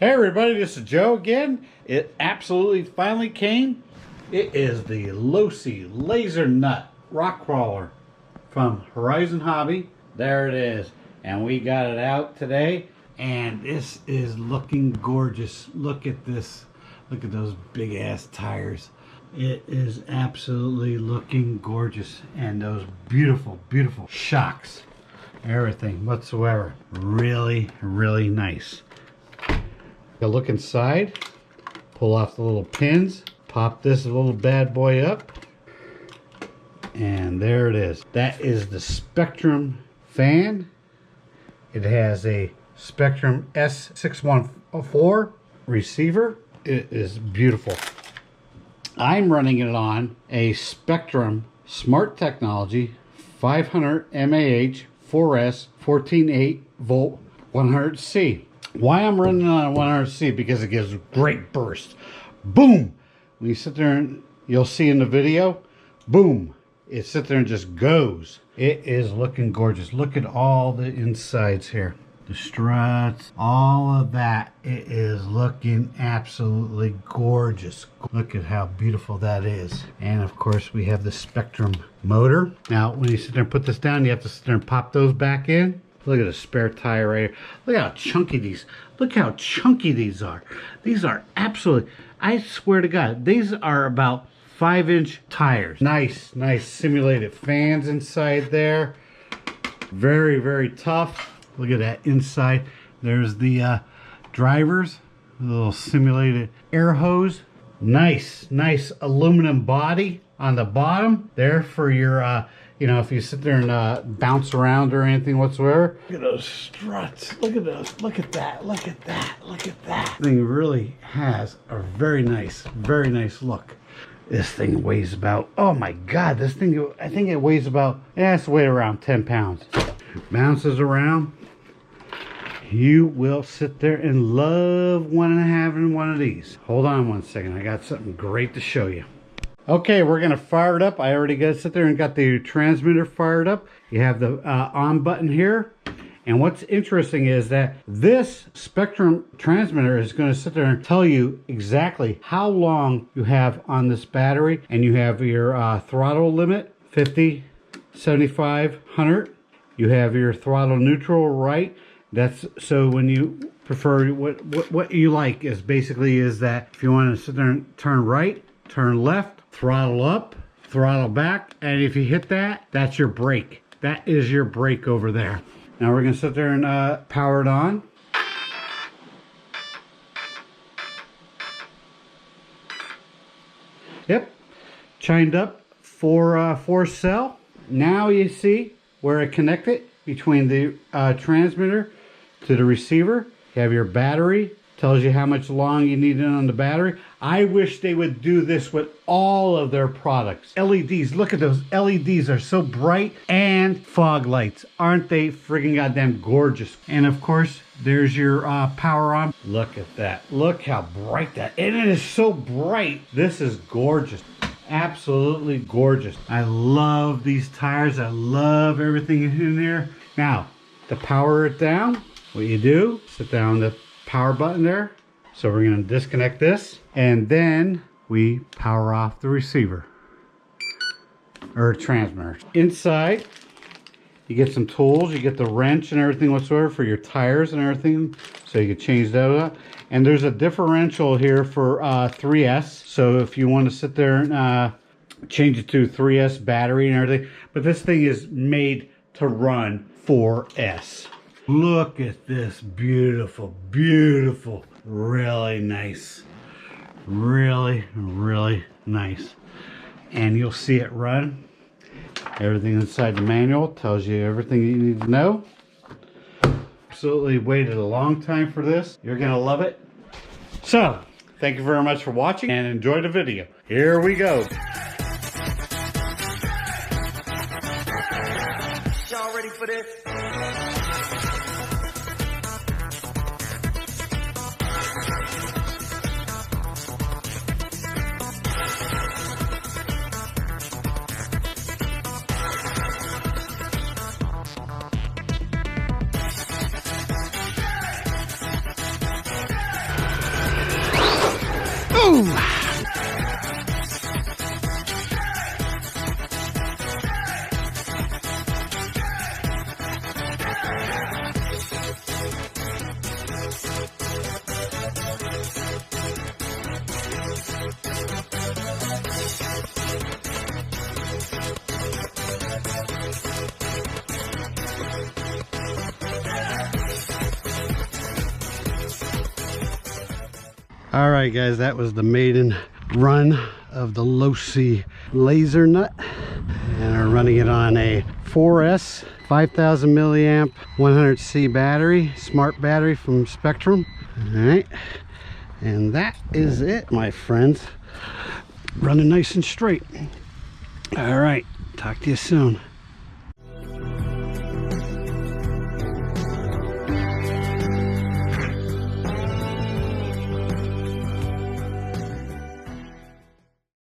Hey everybody, this is Joe again. It absolutely finally came. It is the Losi Lasernut rock crawler from Horizon Hobby. There it is. And we got it out today. And this is looking gorgeous. Look at this. Look at those big ass tires. It is absolutely looking gorgeous. And those beautiful, beautiful shocks. Everything whatsoever. Really, really nice. Look inside, pull off the little pins, pop this little bad boy up, and there it is. That is the Spektrum fan. It has a Spektrum S614 receiver. It is beautiful. I'm running it on a Spektrum Smart Technology 500 mAh 4S 14.8 volt 100C. Why I'm running on a 100C? Because it gives great burst. Boom! When you sit there and you'll see in the video, boom! It sits there and just goes. It is looking gorgeous. Look at all the insides here. The struts, all of that. It is looking absolutely gorgeous. Look at how beautiful that is. And of course we have the Spektrum motor. Now when you sit there and put this down, you have to sit there and pop those back in. Look at the spare tire right here. Look how chunky these. Look how chunky these are. These are absolutely. I swear to God, these are about 5-inch tires. Nice, nice simulated fans inside there. Very, very tough. Look at that inside. There's the drivers. A little simulated air hose. Nice, nice aluminum body on the bottom there for your. You know, if you sit there and bounce around or anything whatsoever. Look at those struts. Look at those. Look at that. Look at that. Look at that. This thing really has a very nice look. This thing weighs about, oh my God, this thing, I think it weighs about, it's weighed around 10 pounds. It bounces around. You will sit there and love having one of these. Hold on one second. I got something great to show you. Okay, we're going to fire it up. I already got to sit there and got the transmitter fired up. You have the on button here. And what's interesting is that this Spektrum transmitter is going to sit there and tell you exactly how long you have on this battery. And you have your throttle limit, 50, 75, 100. You have your throttle neutral right. That's so when you prefer, what you like is basically is that if you want to sit there and turn right, turn left, throttle up, throttle back, and if you hit that, that's your brake. That is your brake over there. Now we're going to sit there and power it on. Yep, chimed up for cell. Now you see where it connected between the transmitter to the receiver. You have your battery. Tells you how much long you need it on the battery. I wish they would do this with all of their products. LEDs, look at those LEDs, are so bright. And fog lights, aren't they friggin' goddamn gorgeous? And of course, there's your power on. Look at that, look how bright that, and it is so bright. This is gorgeous, absolutely gorgeous. I love these tires, I love everything in here. Now, to power it down, what you do, sit down the power button there. So we're going to disconnect this and then we power off the receiver or transmitter. Inside you get some tools, you get the wrench and everything whatsoever for your tires and everything, so you can change those up. And there's a differential here for 3S, so if you want to sit there and change it to 3S battery and everything, but this thing is made to run 4S. Look at this beautiful, beautiful, really nice, really, really nice. And you'll see it run. Everything inside the manual tells you everything you need to know. Absolutely waited a long time for this. You're gonna love it. So, thank you very much for watching and enjoy the video. Here we go. Y'all ready for this? Boom! All right, guys, that was the maiden run of the Losi Lasernut, and we're running it on a 4S 5000 milliamp 100C battery, smart battery from Spektrum. All right, and that is it, my friends. Running nice and straight. All right, talk to you soon.